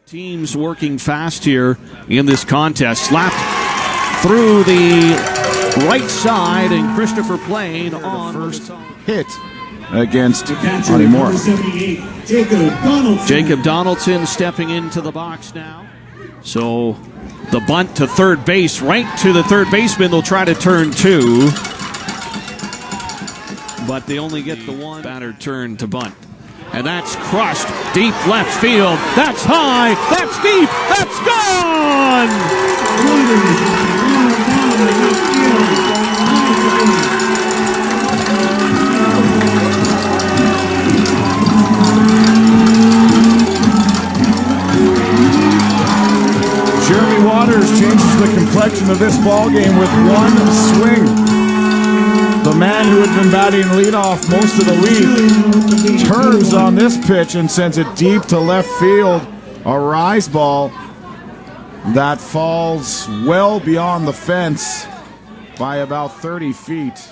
Teams working fast here in this contest. Slapped through the right side, and Christopher Plain on the first hit against Honeymoor. Jacob Donaldson stepping into the box now. So the bunt to third base, right to the third baseman. They'll try to turn two, but they only get the one batter turn to bunt. And that's crushed deep left field. That's high. That's deep. That's gone. Jeremy Waters changes the complexion of this ball game with one swing. The man who had been batting leadoff most of the week turns on this pitch and sends it deep to left field. A rise ball that falls well beyond the fence by about 30 feet.